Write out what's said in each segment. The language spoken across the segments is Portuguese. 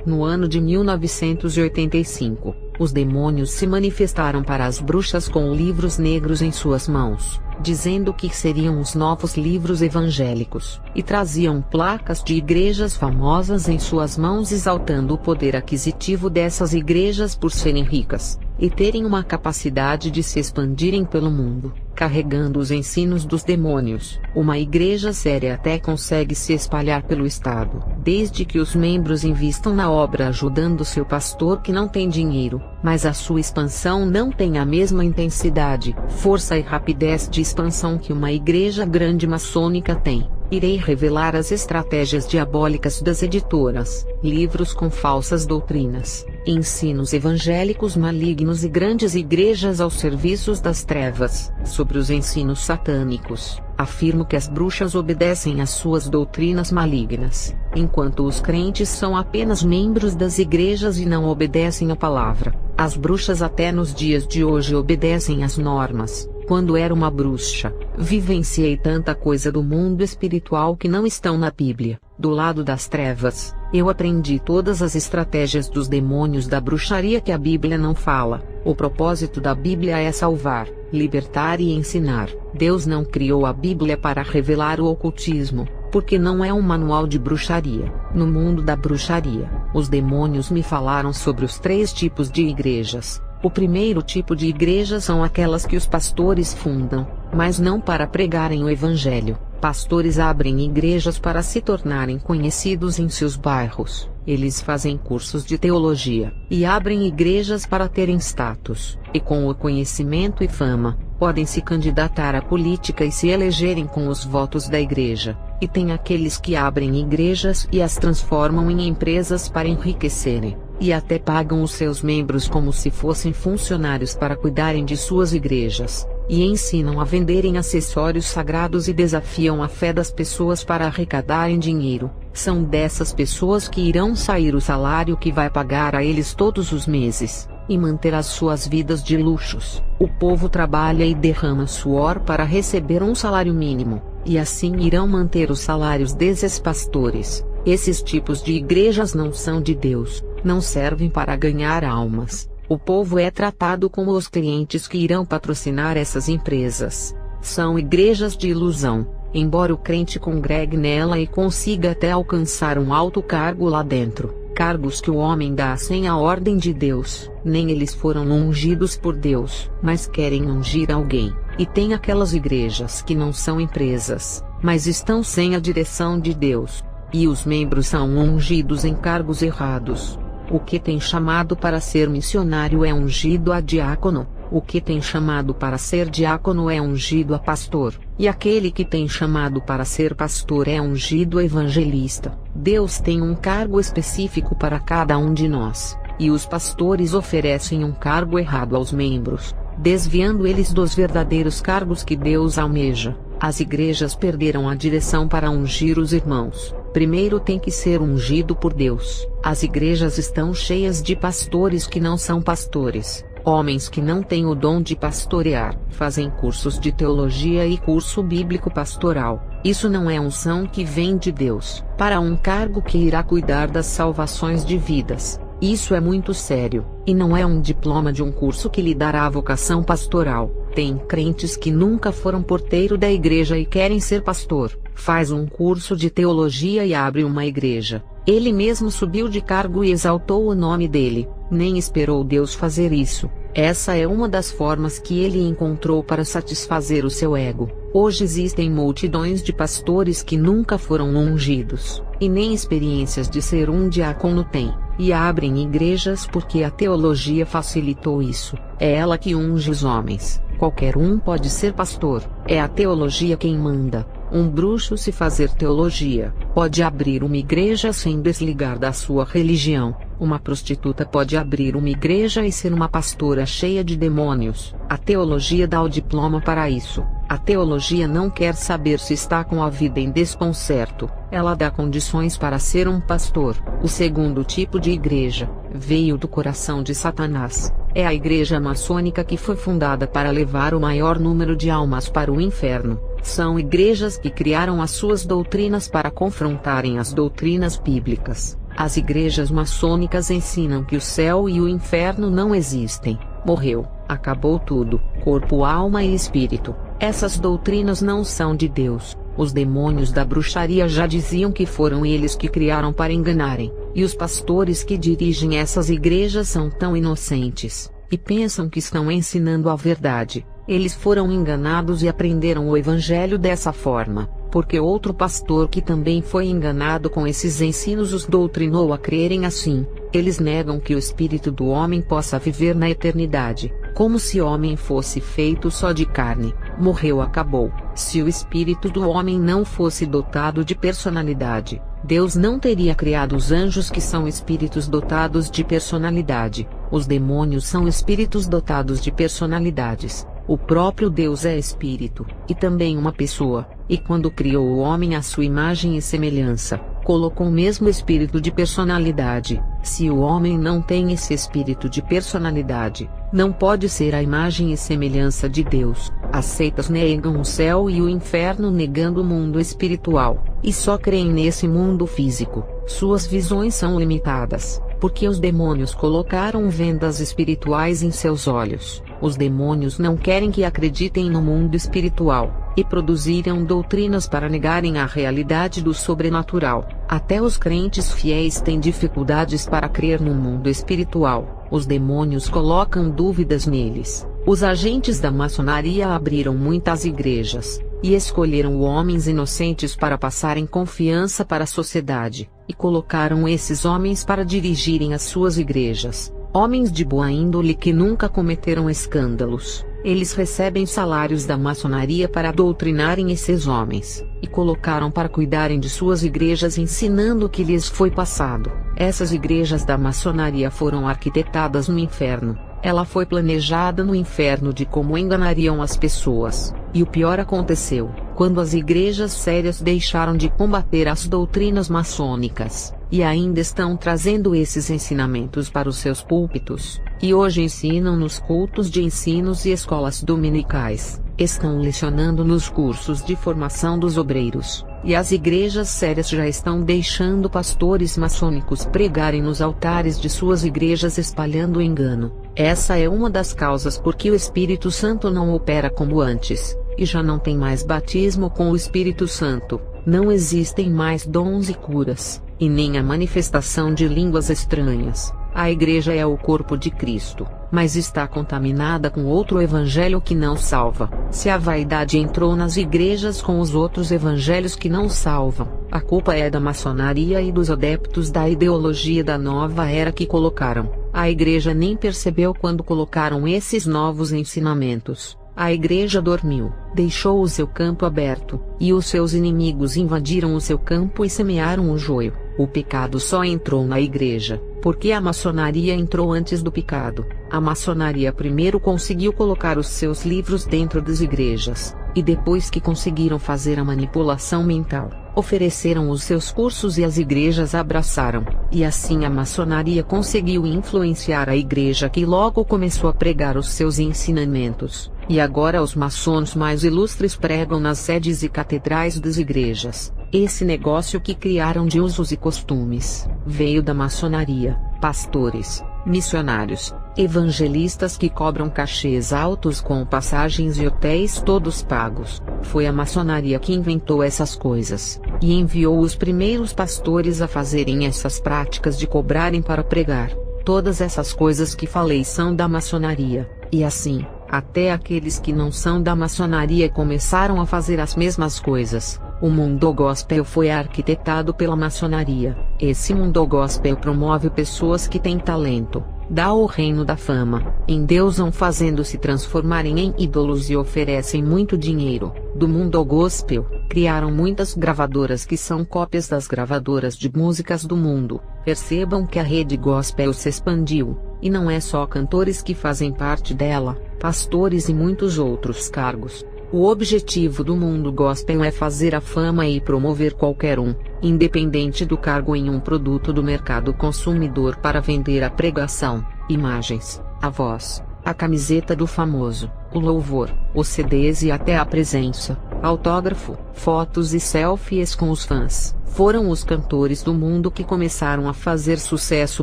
No ano de 1985, os demônios se manifestaram para as bruxas com livros negros em suas mãos, dizendo que seriam os novos livros evangélicos, e traziam placas de igrejas famosas em suas mãos exaltando o poder aquisitivo dessas igrejas por serem ricas, e terem uma capacidade de se expandirem pelo mundo, carregando os ensinos dos demônios. Uma igreja séria até consegue se espalhar pelo estado, desde que os membros invistam na obra ajudando seu pastor que não tem dinheiro, mas a sua expansão não tem a mesma intensidade, força e rapidez de expansão que uma igreja grande maçônica tem. Irei revelar as estratégias diabólicas das editoras, livros com falsas doutrinas, ensinos evangélicos malignos e grandes igrejas aos serviços das trevas. Sobre os ensinos satânicos, afirmo que as bruxas obedecem às suas doutrinas malignas, enquanto os crentes são apenas membros das igrejas e não obedecem à palavra. As bruxas até nos dias de hoje obedecem às normas. Quando era uma bruxa, vivenciei tanta coisa do mundo espiritual que não estão na Bíblia. Do lado das trevas, eu aprendi todas as estratégias dos demônios da bruxaria que a Bíblia não fala. O propósito da Bíblia é salvar, libertar e ensinar. Deus não criou a Bíblia para revelar o ocultismo, porque não é um manual de bruxaria. No mundo da bruxaria, os demônios me falaram sobre os 3 tipos de igrejas. O primeiro tipo de igreja são aquelas que os pastores fundam, mas não para pregarem o evangelho. Pastores abrem igrejas para se tornarem conhecidos em seus bairros. Eles fazem cursos de teologia, e abrem igrejas para terem status, e com o conhecimento e fama, podem se candidatar à política e se elegerem com os votos da igreja. E tem aqueles que abrem igrejas e as transformam em empresas para enriquecerem, e até pagam os seus membros como se fossem funcionários para cuidarem de suas igrejas, e ensinam a venderem acessórios sagrados e desafiam a fé das pessoas para arrecadarem dinheiro. São dessas pessoas que irão sair o salário que vai pagar a eles todos os meses, e manter as suas vidas de luxos. O povo trabalha e derrama suor para receber um salário mínimo, e assim irão manter os salários desses pastores. Esses tipos de igrejas não são de Deus, não servem para ganhar almas. O povo é tratado como os clientes que irão patrocinar essas empresas. São igrejas de ilusão, embora o crente congregue nela e consiga até alcançar um alto cargo lá dentro. Cargos que o homem dá sem a ordem de Deus. Nem eles foram ungidos por Deus, mas querem ungir alguém. E tem aquelas igrejas que não são empresas, mas estão sem a direção de Deus. E os membros são ungidos em cargos errados. O que tem chamado para ser missionário é ungido a diácono. O que tem chamado para ser diácono é ungido a pastor, e aquele que tem chamado para ser pastor é ungido a evangelista. Deus tem um cargo específico para cada um de nós, e os pastores oferecem um cargo errado aos membros, desviando eles dos verdadeiros cargos que Deus almeja. As igrejas perderam a direção para ungir os irmãos. Primeiro tem que ser ungido por Deus. As igrejas estão cheias de pastores que não são pastores. Homens que não têm o dom de pastorear, fazem cursos de teologia e curso bíblico pastoral. Isso não é unção que vem de Deus, para um cargo que irá cuidar das salvações de vidas. Isso é muito sério, e não é um diploma de um curso que lhe dará a vocação pastoral. Tem crentes que nunca foram porteiro da igreja e querem ser pastor. Faz um curso de teologia e abre uma igreja. Ele mesmo subiu de cargo e exaltou o nome dele. Nem esperou Deus fazer isso. Essa é uma das formas que ele encontrou para satisfazer o seu ego. Hoje existem multidões de pastores que nunca foram ungidos, e nem experiências de ser um diácono têm, e abrem igrejas porque a teologia facilitou isso. É ela que unge os homens. Qualquer um pode ser pastor. É a teologia quem manda. Um bruxo, se fazer teologia, pode abrir uma igreja sem desligar da sua religião. Uma prostituta pode abrir uma igreja e ser uma pastora cheia de demônios. A teologia dá o diploma para isso. A teologia não quer saber se está com a vida em desconcerto. Ela dá condições para ser um pastor. O segundo tipo de igreja veio do coração de Satanás. É a igreja maçônica que foi fundada para levar o maior número de almas para o inferno. São igrejas que criaram as suas doutrinas para confrontarem as doutrinas bíblicas. As igrejas maçônicas ensinam que o céu e o inferno não existem. Morreu, acabou tudo, corpo, alma e espírito. Essas doutrinas não são de Deus. Os demônios da bruxaria já diziam que foram eles que criaram para enganarem, e os pastores que dirigem essas igrejas são tão inocentes, e pensam que estão ensinando a verdade. Eles foram enganados e aprenderam o evangelho dessa forma, porque outro pastor que também foi enganado com esses ensinos os doutrinou a crerem assim. Eles negam que o espírito do homem possa viver na eternidade, como se o homem fosse feito só de carne. Morreu, acabou. Se o espírito do homem não fosse dotado de personalidade, Deus não teria criado os anjos, que são espíritos dotados de personalidade. Os demônios são espíritos dotados de personalidades. O próprio Deus é espírito, e também uma pessoa, e quando criou o homem à sua imagem e semelhança, colocou o mesmo espírito de personalidade. Se o homem não tem esse espírito de personalidade, não pode ser a imagem e semelhança de Deus. As seitas negam o céu e o inferno, negando o mundo espiritual, e só creem nesse mundo físico. Suas visões são limitadas, porque os demônios colocaram vendas espirituais em seus olhos. Os demônios não querem que acreditem no mundo espiritual, e produziram doutrinas para negarem a realidade do sobrenatural. Até os crentes fiéis têm dificuldades para crer no mundo espiritual. Os demônios colocam dúvidas neles. Os agentes da maçonaria abriram muitas igrejas, e escolheram homens inocentes para passarem confiança para a sociedade, e colocaram esses homens para dirigirem as suas igrejas. Homens de boa índole que nunca cometeram escândalos. Eles recebem salários da maçonaria para doutrinarem esses homens, e colocaram para cuidarem de suas igrejas, ensinando o que lhes foi passado. Essas igrejas da maçonaria foram arquitetadas no inferno. Ela foi planejada no inferno de como enganariam as pessoas. E o pior aconteceu, quando as igrejas sérias deixaram de combater as doutrinas maçônicas, e ainda estão trazendo esses ensinamentos para os seus púlpitos, e hoje ensinam nos cultos de ensinos e escolas dominicais, estão lecionando nos cursos de formação dos obreiros, e as igrejas sérias já estão deixando pastores maçônicos pregarem nos altares de suas igrejas, espalhando o engano. Essa é uma das causas por que o Espírito Santo não opera como antes, e já não tem mais batismo com o Espírito Santo, não existem mais dons e curas, e nem a manifestação de línguas estranhas. A igreja é o corpo de Cristo, mas está contaminada com outro evangelho que não salva. Se a vaidade entrou nas igrejas com os outros evangelhos que não salvam, a culpa é da maçonaria e dos adeptos da ideologia da nova era que colocaram. A igreja nem percebeu quando colocaram esses novos ensinamentos. A igreja dormiu, deixou o seu campo aberto, e os seus inimigos invadiram o seu campo e semearam o joio. O pecado só entrou na igreja, porque a maçonaria entrou antes do pecado. A maçonaria primeiro conseguiu colocar os seus livros dentro das igrejas, e depois que conseguiram fazer a manipulação mental, ofereceram os seus cursos e as igrejas abraçaram, e assim a maçonaria conseguiu influenciar a igreja, que logo começou a pregar os seus ensinamentos, e agora os maçons mais ilustres pregam nas sedes e catedrais das igrejas. Esse negócio que criaram de usos e costumes, veio da maçonaria. Pastores, missionários, evangelistas que cobram cachês altos com passagens e hotéis todos pagos. Foi a maçonaria que inventou essas coisas, e enviou os primeiros pastores a fazerem essas práticas de cobrarem para pregar. Todas essas coisas que falei são da maçonaria, e assim, até aqueles que não são da maçonaria começaram a fazer as mesmas coisas. O mundo gospel foi arquitetado pela maçonaria. Esse mundo gospel promove pessoas que têm talento, dá o reino da fama, endeusam fazendo-se transformarem em ídolos e oferecem muito dinheiro. Do mundo gospel, criaram muitas gravadoras que são cópias das gravadoras de músicas do mundo. Percebam que a rede gospel se expandiu, e não é só cantores que fazem parte dela, pastores e muitos outros cargos. O objetivo do mundo gospel é fazer a fama e promover qualquer um, independente do cargo, em um produto do mercado consumidor para vender a pregação, imagens, a voz, a camiseta do famoso, o louvor, os CDs e até a presença. autógrafo, fotos e selfies com os fãs. Foram os cantores do mundo que começaram a fazer sucesso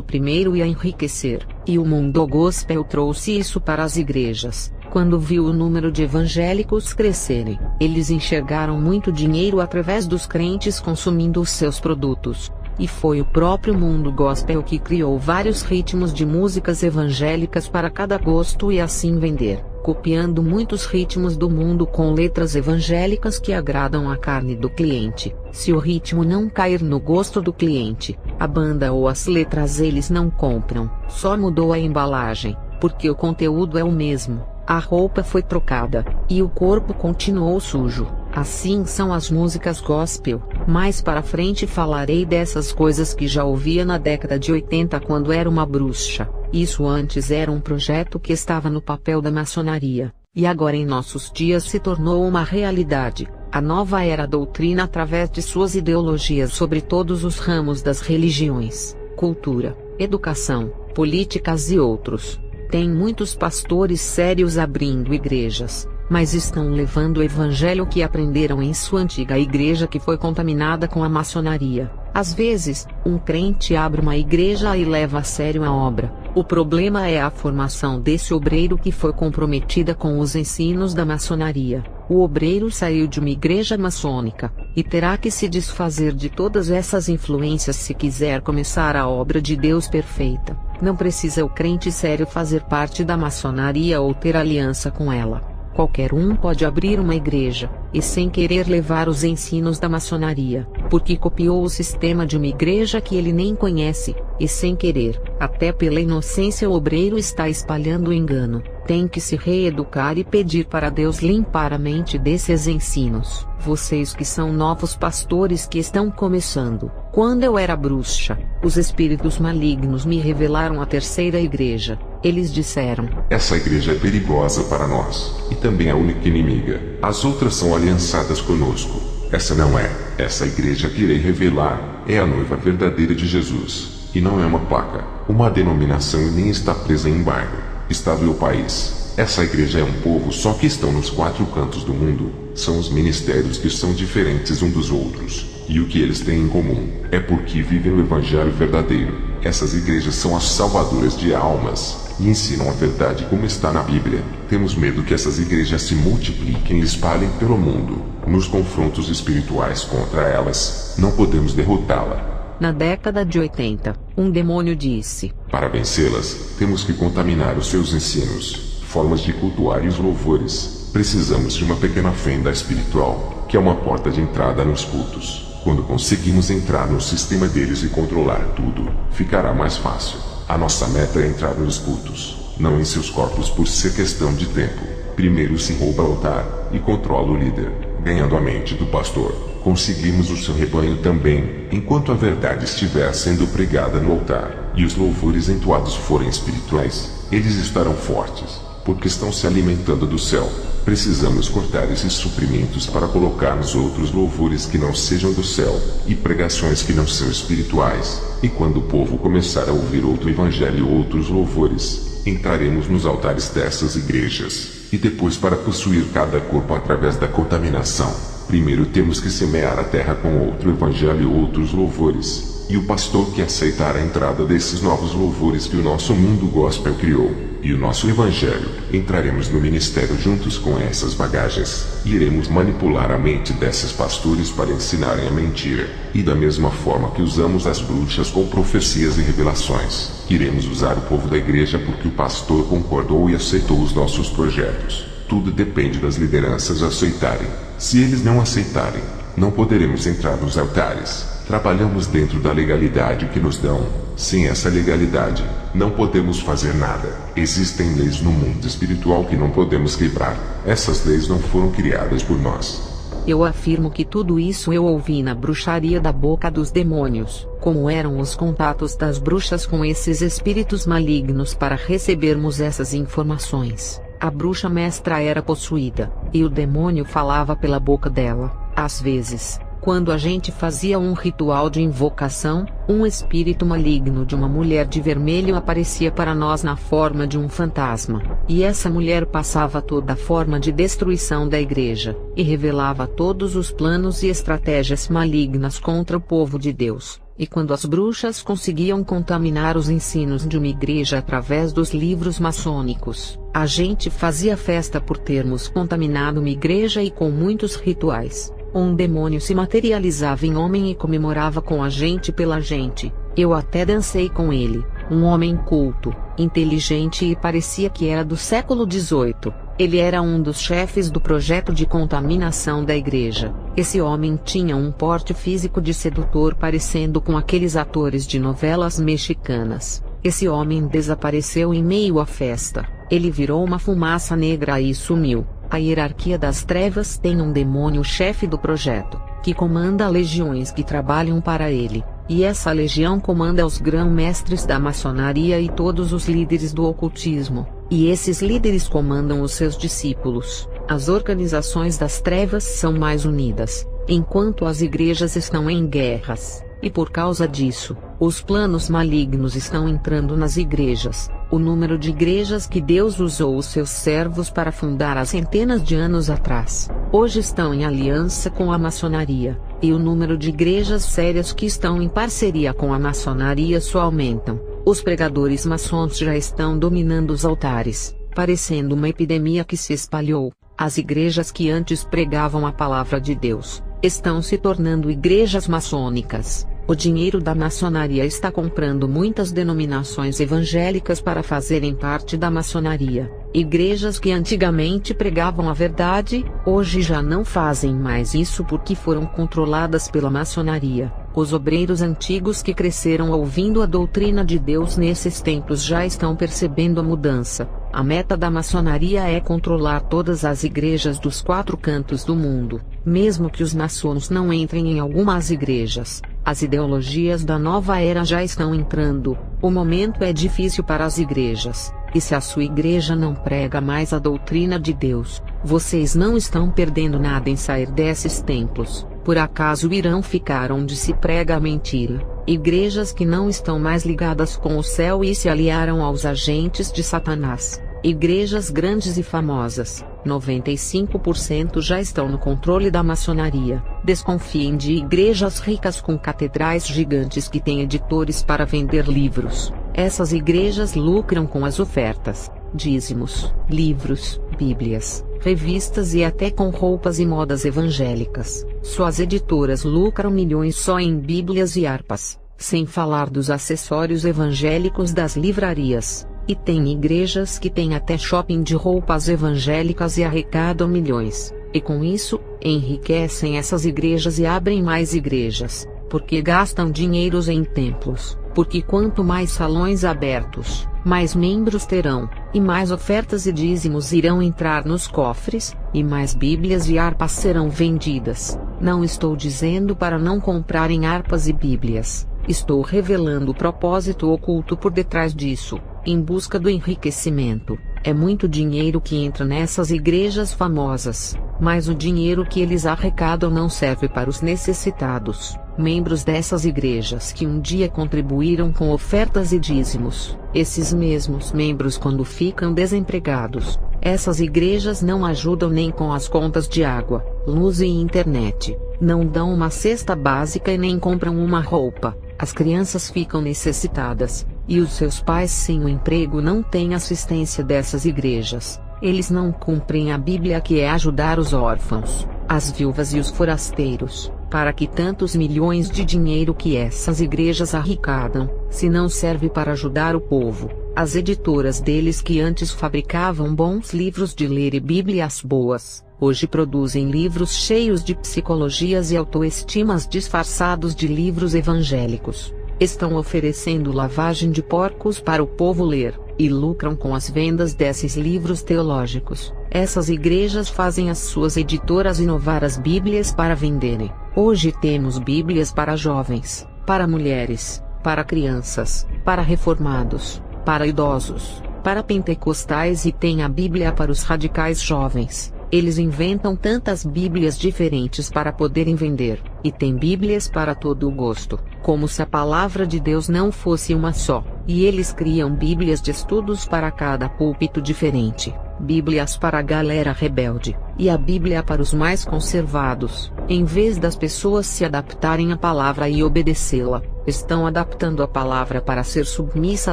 primeiro e a enriquecer, e o mundo gospel trouxe isso para as igrejas. Quando viu o número de evangélicos crescerem, eles enxergaram muito dinheiro através dos crentes consumindo os seus produtos. E foi o próprio mundo gospel que criou vários ritmos de músicas evangélicas para cada gosto e assim vender, copiando muitos ritmos do mundo com letras evangélicas que agradam a carne do cliente. Se o ritmo não cair no gosto do cliente, a banda ou as letras eles não compram. Só mudou a embalagem, porque o conteúdo é o mesmo. A roupa foi trocada, e o corpo continuou sujo. Assim são as músicas gospel. Mais para frente falarei dessas coisas que já ouvia na década de 80 quando era uma bruxa. Isso antes era um projeto que estava no papel da maçonaria, e agora em nossos dias se tornou uma realidade. A nova era doutrina através de suas ideologias sobre todos os ramos das religiões, cultura, educação, políticas e outros. Tem muitos pastores sérios abrindo igrejas, mas estão levando o evangelho que aprenderam em sua antiga igreja que foi contaminada com a maçonaria. Às vezes, um crente abre uma igreja e leva a sério a obra. O problema é a formação desse obreiro que foi comprometida com os ensinos da maçonaria. O obreiro saiu de uma igreja maçônica, e terá que se desfazer de todas essas influências se quiser começar a obra de Deus perfeita. Não precisa o crente sério fazer parte da maçonaria ou ter aliança com ela. Qualquer um pode abrir uma igreja, e sem querer levar os ensinos da maçonaria, porque copiou o sistema de uma igreja que ele nem conhece, e sem querer, até pela inocência o obreiro está espalhando o engano. Tem que se reeducar e pedir para Deus limpar a mente desses ensinos. Vocês que são novos pastores que estão começando. Quando eu era bruxa, os espíritos malignos me revelaram a terceira igreja. Eles disseram: essa igreja é perigosa para nós, e também a única inimiga. As outras são aliançadas conosco. Essa não é. Essa igreja que irei revelar é a noiva verdadeira de Jesus. E não é uma placa, uma denominação e nem está presa em embargo, estado ou país. Essa igreja é um povo só que estão nos quatro cantos do mundo. São os ministérios que são diferentes um dos outros. E o que eles têm em comum é porque vivem o evangelho verdadeiro. Essas igrejas são as salvadoras de almas e ensinam a verdade como está na Bíblia. Temos medo que essas igrejas se multipliquem e espalhem pelo mundo. Nos confrontos espirituais contra elas, não podemos derrotá-la. Na década de 80, um demônio disse: para vencê-las, temos que contaminar os seus ensinos, formas de cultuar e os louvores. Precisamos de uma pequena fenda espiritual, que é uma porta de entrada nos cultos. Quando conseguimos entrar no sistema deles e controlar tudo, ficará mais fácil. A nossa meta é entrar nos cultos, não em seus corpos por ser questão de tempo. Primeiro se rouba o altar e controla o líder, ganhando a mente do pastor. Conseguimos o seu rebanho também, enquanto a verdade estiver sendo pregada no altar, e os louvores entoados forem espirituais, eles estarão fortes, porque estão se alimentando do céu. Precisamos cortar esses suprimentos para colocarmos outros louvores que não sejam do céu, e pregações que não são espirituais. E quando o povo começar a ouvir outro evangelho ou outros louvores, entraremos nos altares dessas igrejas. E depois, para possuir cada corpo através da contaminação, primeiro temos que semear a terra com outro evangelho ou outros louvores. E o pastor que aceitar a entrada desses novos louvores que o nosso mundo gospel criou, e o nosso evangelho, entraremos no ministério juntos com essas bagagens, e iremos manipular a mente desses pastores para ensinarem a mentira. E da mesma forma que usamos as bruxas com profecias e revelações, iremos usar o povo da igreja porque o pastor concordou e aceitou os nossos projetos. Tudo depende das lideranças aceitarem. Se eles não aceitarem, não poderemos entrar nos altares. Trabalhamos dentro da legalidade que nos dão. Sem essa legalidade, não podemos fazer nada. Existem leis no mundo espiritual que não podemos quebrar. Essas leis não foram criadas por nós. Eu afirmo que tudo isso eu ouvi na bruxaria da boca dos demônios. Como eram os contatos das bruxas com esses espíritos malignos para recebermos essas informações? A bruxa mestra era possuída, e o demônio falava pela boca dela. Às vezes, Quando a gente fazia um ritual de invocação, um espírito maligno de uma mulher de vermelho aparecia para nós na forma de um fantasma, e essa mulher passava toda a forma de destruição da igreja, e revelava todos os planos e estratégias malignas contra o povo de Deus. E quando as bruxas conseguiam contaminar os ensinos de uma igreja através dos livros maçônicos, a gente fazia festa por termos contaminado uma igreja e com muitos rituais. Um demônio se materializava em homem e comemorava com a gente pela gente. Eu até dancei com ele, um homem culto, inteligente e parecia que era do século XVIII. Ele era um dos chefes do projeto de contaminação da igreja. Esse homem tinha um porte físico de sedutor parecendo com aqueles atores de novelas mexicanas. Esse homem desapareceu em meio à festa. Ele virou uma fumaça negra e sumiu. A hierarquia das trevas tem um demônio chefe do projeto, que comanda legiões que trabalham para ele, e essa legião comanda os grão-mestres da maçonaria e todos os líderes do ocultismo, e esses líderes comandam os seus discípulos. As organizações das trevas são mais unidas, enquanto as igrejas estão em guerras, e por causa disso, os planos malignos estão entrando nas igrejas. O número de igrejas que Deus usou os seus servos para fundar há centenas de anos atrás, hoje estão em aliança com a maçonaria, e o número de igrejas sérias que estão em parceria com a maçonaria só aumentam. Os pregadores maçons já estão dominando os altares, parecendo uma epidemia que se espalhou. As igrejas que antes pregavam a palavra de Deus, estão se tornando igrejas maçônicas. O dinheiro da maçonaria está comprando muitas denominações evangélicas para fazerem parte da maçonaria. Igrejas que antigamente pregavam a verdade, hoje já não fazem mais isso porque foram controladas pela maçonaria. Os obreiros antigos que cresceram ouvindo a doutrina de Deus nesses tempos já estão percebendo a mudança. A meta da maçonaria é controlar todas as igrejas dos 4 cantos do mundo, mesmo que os maçons não entrem em algumas igrejas. As ideologias da nova era já estão entrando. O momento é difícil para as igrejas, e se a sua igreja não prega mais a doutrina de Deus, vocês não estão perdendo nada em sair desses templos. Por acaso irão ficar onde se prega a mentira? Igrejas que não estão mais ligadas com o céu e se aliaram aos agentes de Satanás. Igrejas grandes e famosas, 95% já estão no controle da maçonaria. Desconfiem de igrejas ricas com catedrais gigantes que têm editores para vender livros. Essas igrejas lucram com as ofertas, dízimos, livros, bíblias, revistas e até com roupas e modas evangélicas. Suas editoras lucram milhões só em bíblias e harpas, sem falar dos acessórios evangélicos das livrarias. E tem igrejas que têm até shopping de roupas evangélicas e arrecadam milhões, e com isso, enriquecem essas igrejas e abrem mais igrejas, porque gastam dinheiros em templos, porque quanto mais salões abertos, mais membros terão, e mais ofertas e dízimos irão entrar nos cofres, e mais bíblias e harpas serão vendidas. Não estou dizendo para não comprarem harpas e bíblias, estou revelando o propósito oculto por detrás disso. Em busca do enriquecimento, é muito dinheiro que entra nessas igrejas famosas, mas o dinheiro que eles arrecadam não serve para os necessitados, membros dessas igrejas que um dia contribuíram com ofertas e dízimos. Esses mesmos membros, quando ficam desempregados, essas igrejas não ajudam nem com as contas de água, luz e internet, não dão uma cesta básica e nem compram uma roupa. As crianças ficam necessitadas, e os seus pais sem o emprego não têm assistência dessas igrejas. Eles não cumprem a Bíblia, que é ajudar os órfãos, as viúvas e os forasteiros, para que tantos milhões de dinheiro que essas igrejas arrecadam, se não serve para ajudar o povo. As editoras deles, que antes fabricavam bons livros de ler e bíblias boas, hoje produzem livros cheios de psicologias e autoestimas disfarçados de livros evangélicos. Estão oferecendo lavagem de porcos para o povo ler, e lucram com as vendas desses livros teológicos. Essas igrejas fazem as suas editoras inovar as bíblias para venderem. Hoje temos bíblias para jovens, para mulheres, para crianças, para reformados, para idosos, para pentecostais, e tem a Bíblia para os radicais jovens. Eles inventam tantas bíblias diferentes para poderem vender. e tem Bíblias para todo o gosto, como se a palavra de Deus não fosse uma só, e eles criam Bíblias de estudos para cada púlpito diferente, Bíblias para a galera rebelde, e a Bíblia para os mais conservados. Em vez das pessoas se adaptarem à palavra e obedecê-la, estão adaptando a palavra para ser submissa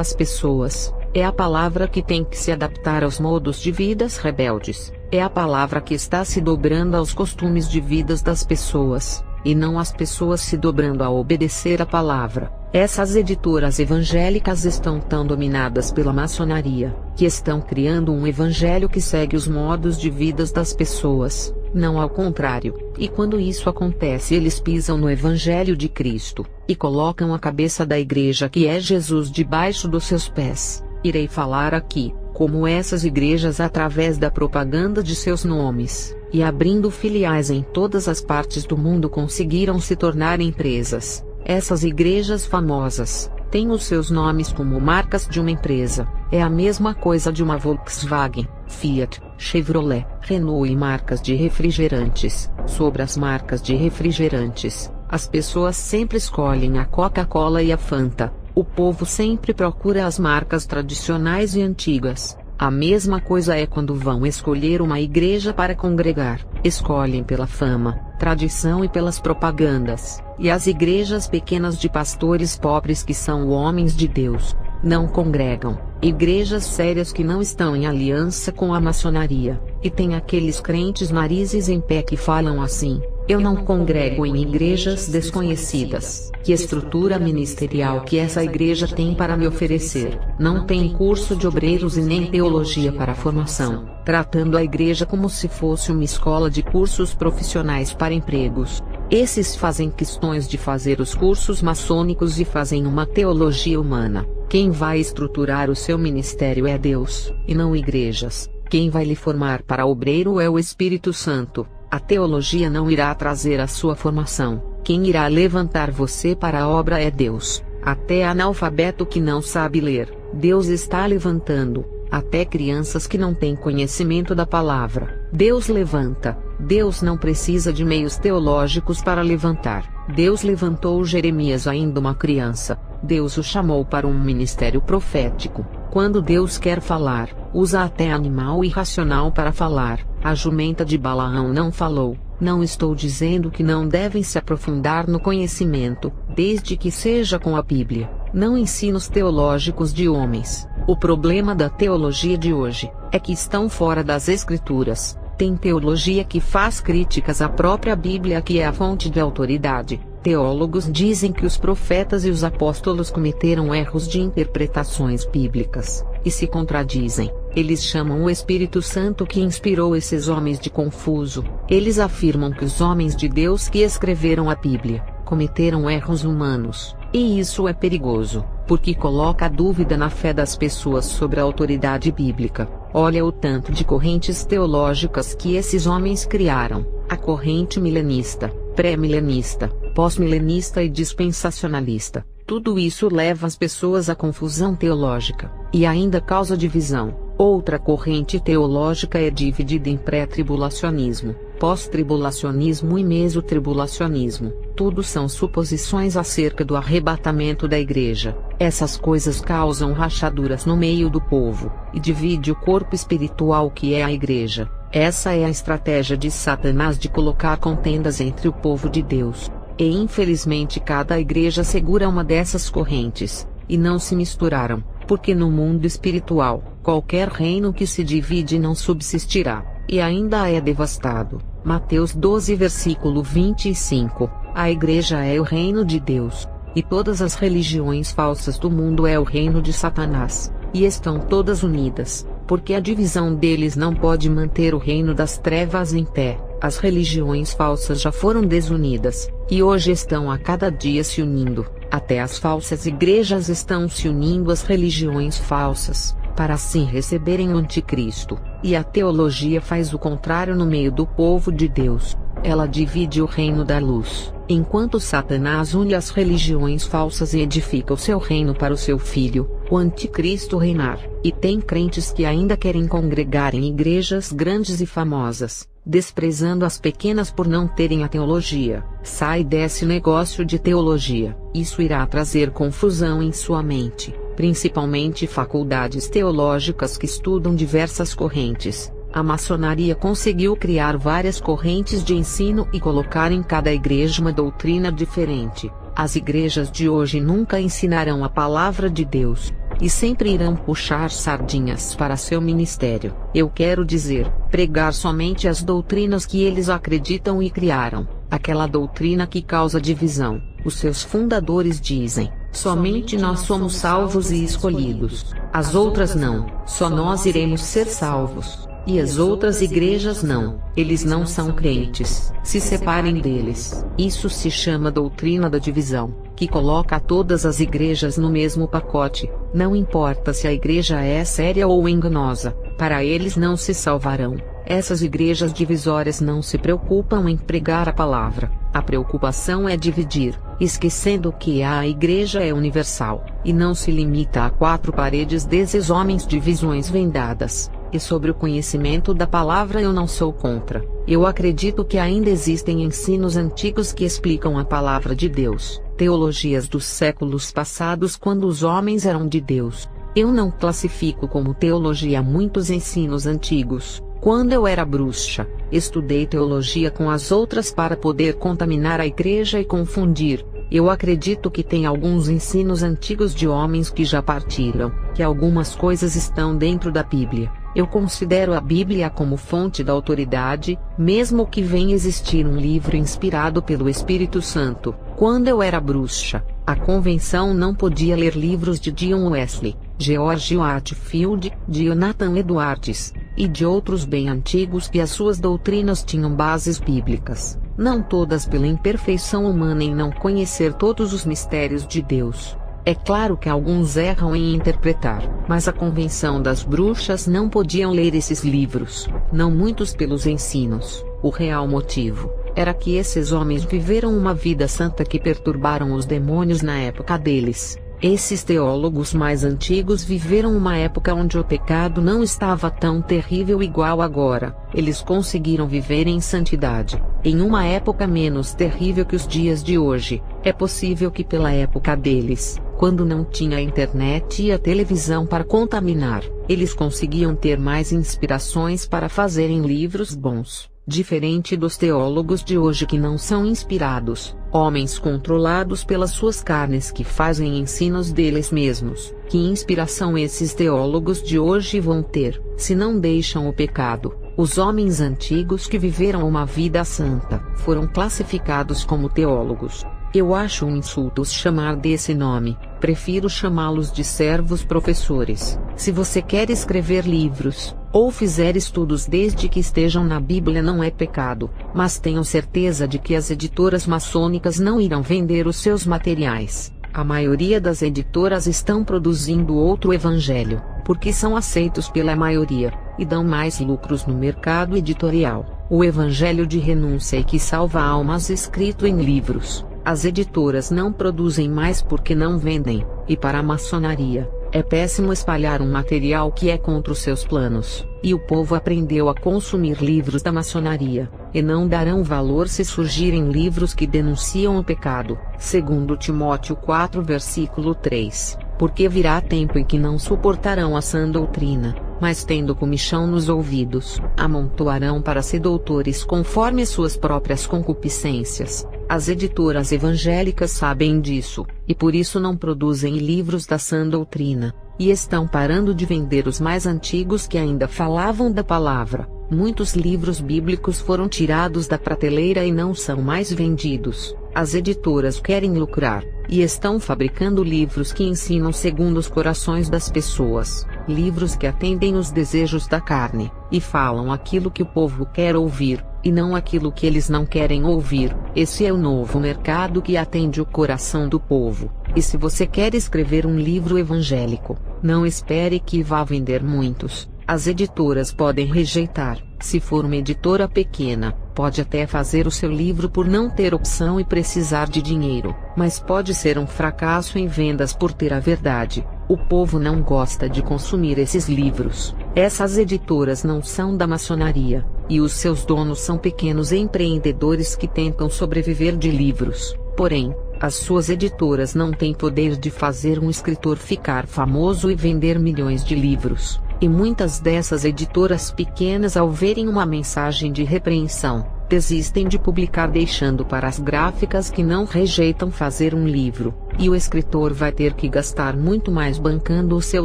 às pessoas. É a palavra que tem que se adaptar aos modos de vidas rebeldes. É a palavra que está se dobrando aos costumes de vidas das pessoas, e não as pessoas se dobrando a obedecer a palavra. Essas editoras evangélicas estão tão dominadas pela maçonaria, que estão criando um evangelho que segue os modos de vidas das pessoas, não ao contrário. E quando isso acontece, eles pisam no evangelho de Cristo, e colocam a cabeça da igreja, que é Jesus, debaixo dos seus pés. Irei falar aqui, como essas igrejas, através da propaganda de seus nomes, e abrindo filiais em todas as partes do mundo, conseguiram se tornar empresas. Essas igrejas famosas têm os seus nomes como marcas de uma empresa. É a mesma coisa de uma Volkswagen, Fiat, Chevrolet, Renault e marcas de refrigerantes. Sobre as marcas de refrigerantes, as pessoas sempre escolhem a Coca-Cola e a Fanta. O povo sempre procura as marcas tradicionais e antigas. A mesma coisa é quando vão escolher uma igreja para congregar. Escolhem pela fama, tradição e pelas propagandas. E as igrejas pequenas de pastores pobres, que são homens de Deus, não congregam. Igrejas sérias que não estão em aliança com a maçonaria. E tem aqueles crentes narizes em pé que falam assim: eu não congrego em igrejas desconhecidas. Que estrutura ministerial que essa igreja tem para me oferecer? Não tem curso de obreiros e nem teologia para formação, tratando a igreja como se fosse uma escola de cursos profissionais para empregos. Esses fazem questões de fazer os cursos maçônicos e fazem uma teologia humana. Quem vai estruturar o seu ministério é Deus, e não igrejas. Quem vai lhe formar para obreiro é o Espírito Santo. A teologia não irá trazer a sua formação. Quem irá levantar você para a obra é Deus. Até analfabeto que não sabe ler, Deus está levantando. Até crianças que não têm conhecimento da palavra, Deus levanta. Deus não precisa de meios teológicos para levantar. Deus levantou Jeremias ainda uma criança. Deus o chamou para um ministério profético. Quando Deus quer falar, usa até animal irracional para falar. A jumenta de Balaão não falou. Não estou dizendo que não devem se aprofundar no conhecimento, desde que seja com a Bíblia, não ensinos teológicos de homens. O problema da teologia de hoje é que estão fora das Escrituras. Tem teologia que faz críticas à própria Bíblia, que é a fonte de autoridade. Teólogos dizem que os profetas e os apóstolos cometeram erros de interpretações bíblicas, e se contradizem. Eles chamam o Espírito Santo que inspirou esses homens de confuso. Eles afirmam que os homens de Deus que escreveram a Bíblia cometeram erros humanos, e isso é perigoso, porque coloca a dúvida na fé das pessoas sobre a autoridade bíblica. Olha o tanto de correntes teológicas que esses homens criaram: a corrente milenista, pré-milenista, pós-milenista e dispensacionalista. Tudo isso leva as pessoas à confusão teológica, e ainda causa divisão. Outra corrente teológica é dividida em pré-tribulacionismo, pós-tribulacionismo e mesotribulacionismo. Tudo são suposições acerca do arrebatamento da igreja. Essas coisas causam rachaduras no meio do povo, e divide o corpo espiritual que é a igreja. Essa é a estratégia de Satanás de colocar contendas entre o povo de Deus. E infelizmente cada igreja segura uma dessas correntes, e não se misturaram, porque no mundo espiritual, qualquer reino que se divide não subsistirá, e ainda é devastado. Mateus 12 versículo 25. A igreja é o reino de Deus, e todas as religiões falsas do mundo é o reino de Satanás, e estão todas unidas, porque a divisão deles não pode manter o reino das trevas em pé. As religiões falsas já foram desunidas, e hoje estão a cada dia se unindo. Até as falsas igrejas estão se unindo às religiões falsas, para assim receberem o anticristo. E a teologia faz o contrário no meio do povo de Deus. Ela divide o reino da luz, Enquanto Satanás une as religiões falsas e edifica o seu reino para o seu filho, o anticristo reinar, e tem crentes que ainda querem congregar em igrejas grandes e famosas, desprezando as pequenas por não terem a teologia. Sai desse negócio de teologia. Isso irá trazer confusão em sua mente, principalmente faculdades teológicas que estudam diversas correntes. A maçonaria conseguiu criar várias correntes de ensino e colocar em cada igreja uma doutrina diferente. As igrejas de hoje nunca ensinarão a palavra de Deus, e sempre irão puxar sardinhas para seu ministério. Eu quero dizer, pregar somente as doutrinas que eles acreditam e criaram, aquela doutrina que causa divisão. Os seus fundadores dizem: somente nós somos salvos e escolhidos. As outras não, só nós iremos ser salvos. E as outras igrejas não, eles não são crentes, se separem deles. Isso se chama doutrina da divisão, que coloca todas as igrejas no mesmo pacote. Não importa se a igreja é séria ou enganosa, para eles não se salvarão. Essas igrejas divisórias não se preocupam em pregar a palavra, a preocupação é dividir, esquecendo que a igreja é universal, e não se limita a quatro paredes desses homens de visões vendadas. E sobre o conhecimento da palavra eu não sou contra. Eu acredito que ainda existem ensinos antigos que explicam a palavra de Deus, teologias dos séculos passados quando os homens eram de Deus. Eu não classifico como teologia muitos ensinos antigos. Quando eu era bruxa, estudei teologia com as outras para poder contaminar a igreja e confundir. Eu acredito que tem alguns ensinos antigos de homens que já partiram, que algumas coisas estão dentro da Bíblia. Eu considero a Bíblia como fonte da autoridade, mesmo que venha existir um livro inspirado pelo Espírito Santo. Quando eu era bruxa, a convenção não podia ler livros de John Wesley, George Whitefield, de Jonathan Edwards, e de outros bem antigos que as suas doutrinas tinham bases bíblicas. Não todas pela imperfeição humana em não conhecer todos os mistérios de Deus. É claro que alguns erram em interpretar, mas a convenção das bruxas não podiam ler esses livros, não muitos pelos ensinos. O real motivo era que esses homens viveram uma vida santa que perturbaram os demônios na época deles. Esses teólogos mais antigos viveram uma época onde o pecado não estava tão terrível igual agora. Eles conseguiram viver em santidade, em uma época menos terrível que os dias de hoje. É possível que pela época deles, quando não tinha a internet e a televisão para contaminar, eles conseguiam ter mais inspirações para fazerem livros bons. Diferente dos teólogos de hoje que não são inspirados, homens controlados pelas suas carnes que fazem ensinos deles mesmos. Que inspiração esses teólogos de hoje vão ter, se não deixam o pecado? Os homens antigos que viveram uma vida santa, foram classificados como teólogos. Eu acho um insulto os chamar desse nome, prefiro chamá-los de servos professores. Se você quer escrever livros, ou fizer estudos desde que estejam na Bíblia não é pecado, mas tenham certeza de que as editoras maçônicas não irão vender os seus materiais. A maioria das editoras estão produzindo outro evangelho, porque são aceitos pela maioria, e dão mais lucros no mercado editorial. O evangelho de renúncia e que salva almas escrito em livros. As editoras não produzem mais porque não vendem, e para a maçonaria, é péssimo espalhar um material que é contra os seus planos, e o povo aprendeu a consumir livros da maçonaria, e não darão valor se surgirem livros que denunciam o pecado, segundo Timóteo 4 versículo 3, porque virá tempo em que não suportarão a sã doutrina, mas tendo comichão nos ouvidos, amontoarão para si doutores conforme suas próprias concupiscências. As editoras evangélicas sabem disso, e por isso não produzem livros da sã doutrina, e estão parando de vender os mais antigos que ainda falavam da palavra. Muitos livros bíblicos foram tirados da prateleira e não são mais vendidos. As editoras querem lucrar, e estão fabricando livros que ensinam segundo os corações das pessoas, livros que atendem os desejos da carne, e falam aquilo que o povo quer ouvir, e não aquilo que eles não querem ouvir. Esse é o novo mercado que atende o coração do povo. E se você quer escrever um livro evangélico, não espere que vá vender muitos. As editoras podem rejeitar, se for uma editora pequena, Pode até fazer o seu livro por não ter opção e precisar de dinheiro, mas pode ser um fracasso em vendas por ter a verdade. O povo não gosta de consumir esses livros. Essas editoras não são da maçonaria, e os seus donos são pequenos empreendedores que tentam sobreviver de livros. Porém, as suas editoras não têm poder de fazer um escritor ficar famoso e vender milhões de livros. E muitas dessas editoras pequenas, ao verem uma mensagem de repreensão, desistem de publicar, deixando para as gráficas que não rejeitam fazer um livro, e o escritor vai ter que gastar muito mais bancando o seu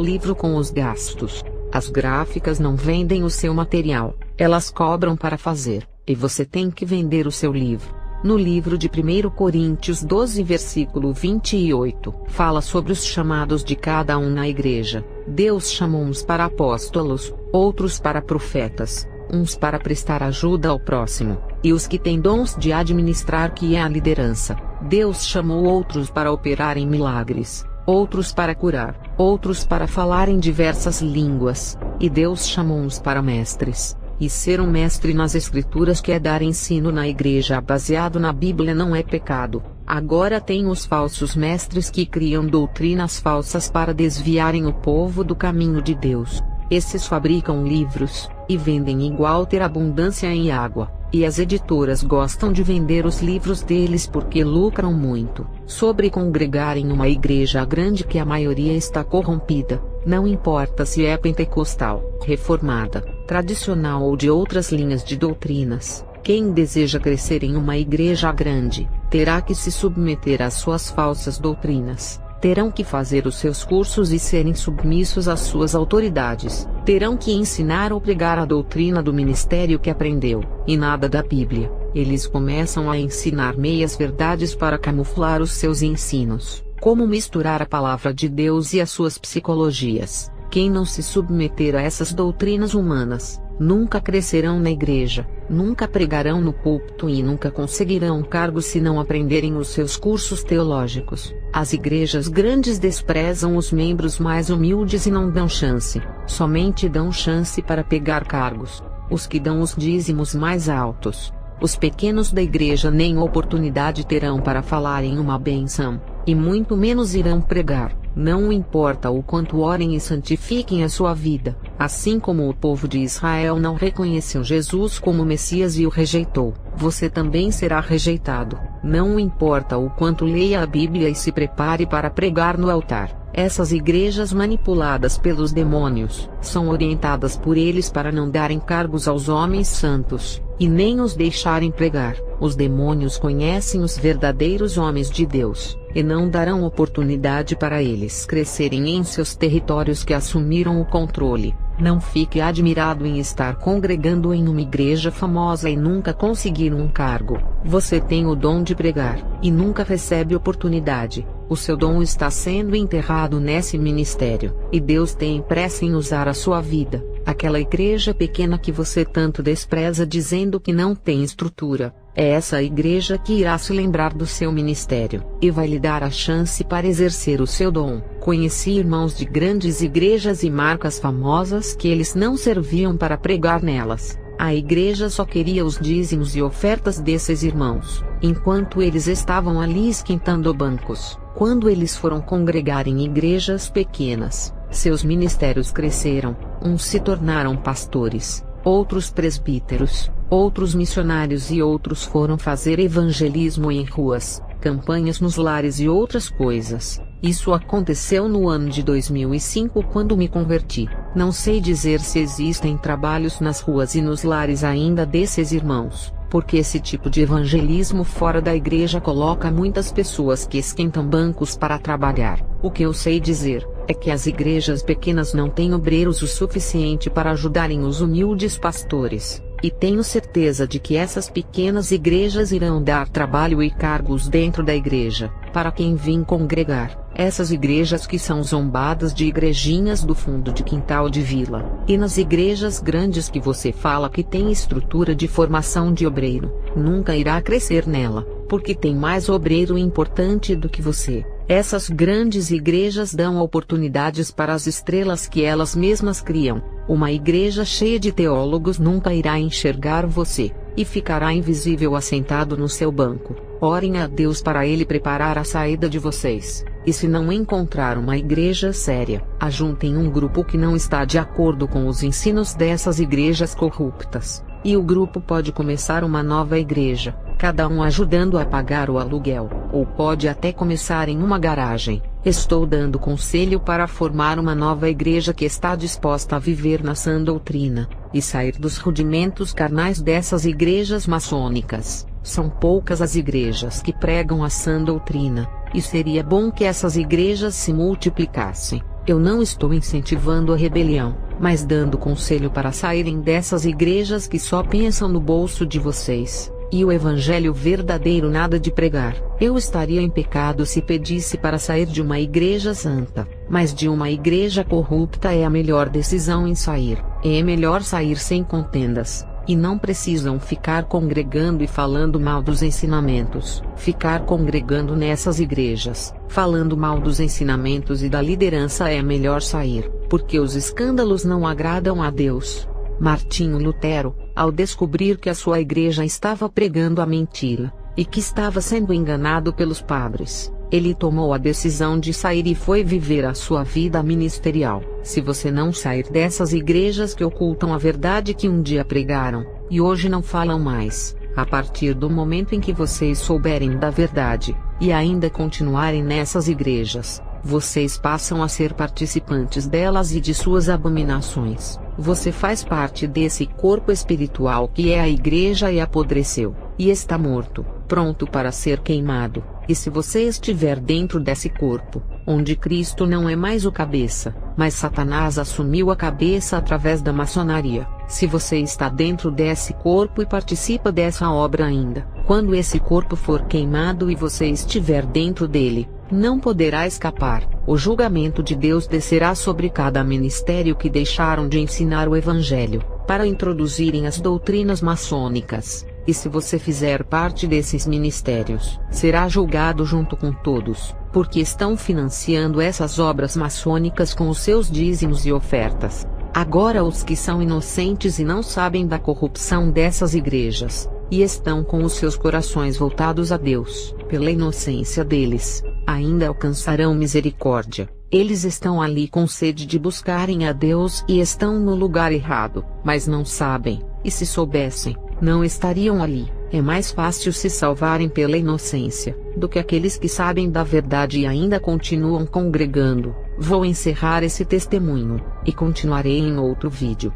livro com os gastos. As gráficas não vendem o seu material, elas cobram para fazer, e você tem que vender o seu livro. No livro de 1 Coríntios 12 versículo 28, fala sobre os chamados de cada um na igreja. Deus chamou uns para apóstolos, outros para profetas, uns para prestar ajuda ao próximo, e os que têm dons de administrar, que é a liderança. Deus chamou outros para operarem milagres, outros para curar, outros para falar em diversas línguas, e Deus chamou uns para mestres. E ser um mestre nas escrituras, que é dar ensino na igreja baseado na Bíblia, não é pecado. Agora tem os falsos mestres que criam doutrinas falsas para desviarem o povo do caminho de Deus. Esses fabricam livros, e vendem igual ter abundância em água, e as editoras gostam de vender os livros deles porque lucram muito. Sobre congregar em uma igreja grande que a maioria está corrompida, não importa se é pentecostal, reformada, tradicional ou de outras linhas de doutrinas, quem deseja crescer em uma igreja grande, terá que se submeter às suas falsas doutrinas. Terão que fazer os seus cursos e serem submissos às suas autoridades. Terão que ensinar ou pregar a doutrina do ministério que aprendeu, e nada da Bíblia. Eles começam a ensinar meias verdades para camuflar os seus ensinos, como misturar a palavra de Deus e as suas psicologias. Quem não se submeter a essas doutrinas humanas, nunca crescerão na igreja, nunca pregarão no púlpito e nunca conseguirão cargo se não aprenderem os seus cursos teológicos. As igrejas grandes desprezam os membros mais humildes e não dão chance, somente dão chance para pegar cargos, os que dão os dízimos mais altos. Os pequenos da igreja nem oportunidade terão para falar em uma bênção, e muito menos irão pregar. Não importa o quanto orem e santifiquem a sua vida, assim como o povo de Israel não reconheceu Jesus como Messias e o rejeitou, você também será rejeitado. Não importa o quanto leia a Bíblia e se prepare para pregar no altar. Essas igrejas manipuladas pelos demônios, são orientadas por eles para não darem cargos aos homens santos, e nem os deixarem pregar. Os demônios conhecem os verdadeiros homens de Deus, e não darão oportunidade para eles crescerem em seus territórios que assumiram o controle. Não fique admirado em estar congregando em uma igreja famosa e nunca conseguir um cargo. Você tem o dom de pregar, e nunca recebe oportunidade. O seu dom está sendo enterrado nesse ministério, e Deus tem pressa em usar a sua vida. Aquela igreja pequena que você tanto despreza dizendo que não tem estrutura, é essa igreja que irá se lembrar do seu ministério, e vai lhe dar a chance para exercer o seu dom. Conheci irmãos de grandes igrejas e marcas famosas que eles não serviam para pregar nelas. A igreja só queria os dízimos e ofertas desses irmãos, enquanto eles estavam ali esquentando bancos. Quando eles foram congregar em igrejas pequenas, seus ministérios cresceram, uns se tornaram pastores, outros presbíteros, outros missionários e outros foram fazer evangelismo em ruas, campanhas nos lares e outras coisas. Isso aconteceu no ano de 2005 quando me converti. Não sei dizer se existem trabalhos nas ruas e nos lares ainda desses irmãos, porque esse tipo de evangelismo fora da igreja coloca muitas pessoas que esquentam bancos para trabalhar. O que eu sei dizer é que as igrejas pequenas não têm obreiros o suficiente para ajudarem os humildes pastores. E tenho certeza de que essas pequenas igrejas irão dar trabalho e cargos dentro da igreja, para quem vem congregar. Essas igrejas que são zombadas de igrejinhas do fundo de quintal de vila. E nas igrejas grandes que você fala que tem estrutura de formação de obreiro, nunca irá crescer nela, porque tem mais obreiro importante do que você. Essas grandes igrejas dão oportunidades para as estrelas que elas mesmas criam. Uma igreja cheia de teólogos nunca irá enxergar você. e ficará invisível assentado no seu banco. Orem a Deus para Ele preparar a saída de vocês. E se não encontrar uma igreja séria, ajuntem um grupo que não está de acordo com os ensinos dessas igrejas corruptas. E o grupo pode começar uma nova igreja, cada um ajudando a pagar o aluguel, ou pode até começar em uma garagem. Estou dando conselho para formar uma nova igreja que está disposta a viver na sã doutrina, e sair dos rudimentos carnais dessas igrejas maçônicas. São poucas as igrejas que pregam a sã doutrina, e seria bom que essas igrejas se multiplicassem. Eu não estou incentivando a rebelião, mas dando conselho para saírem dessas igrejas que só pensam no bolso de vocês, e o evangelho verdadeiro nada de pregar. Eu estaria em pecado se pedisse para sair de uma igreja santa, mas de uma igreja corrupta é a melhor decisão em sair. É melhor sair sem contendas. E não precisam ficar congregando e falando mal dos ensinamentos. Ficar congregando nessas igrejas, falando mal dos ensinamentos e da liderança é melhor sair, porque os escândalos não agradam a Deus. Martinho Lutero, ao descobrir que a sua igreja estava pregando a mentira, e que estava sendo enganado pelos padres, ele tomou a decisão de sair e foi viver a sua vida ministerial. Se você não sair dessas igrejas que ocultam a verdade que um dia pregaram, e hoje não falam mais, a partir do momento em que vocês souberem da verdade, e ainda continuarem nessas igrejas, vocês passam a ser participantes delas e de suas abominações. Você faz parte desse corpo espiritual que é a igreja e apodreceu, e está morto, pronto para ser queimado. E se você estiver dentro desse corpo, onde Cristo não é mais o cabeça, mas Satanás assumiu a cabeça através da maçonaria, se você está dentro desse corpo e participa dessa obra ainda, quando esse corpo for queimado e você estiver dentro dele, não poderá escapar. O julgamento de Deus descerá sobre cada ministério que deixaram de ensinar o evangelho, para introduzirem as doutrinas maçônicas. E se você fizer parte desses ministérios, será julgado junto com todos, porque estão financiando essas obras maçônicas com os seus dízimos e ofertas. Agora os que são inocentes e não sabem da corrupção dessas igrejas, e estão com os seus corações voltados a Deus, pela inocência deles, ainda alcançarão misericórdia. Eles estão ali com sede de buscarem a Deus e estão no lugar errado, mas não sabem, e se soubessem, não estariam ali. É mais fácil se salvarem pela inocência, do que aqueles que sabem da verdade e ainda continuam congregando. Vou encerrar esse testemunho, e continuarei em outro vídeo.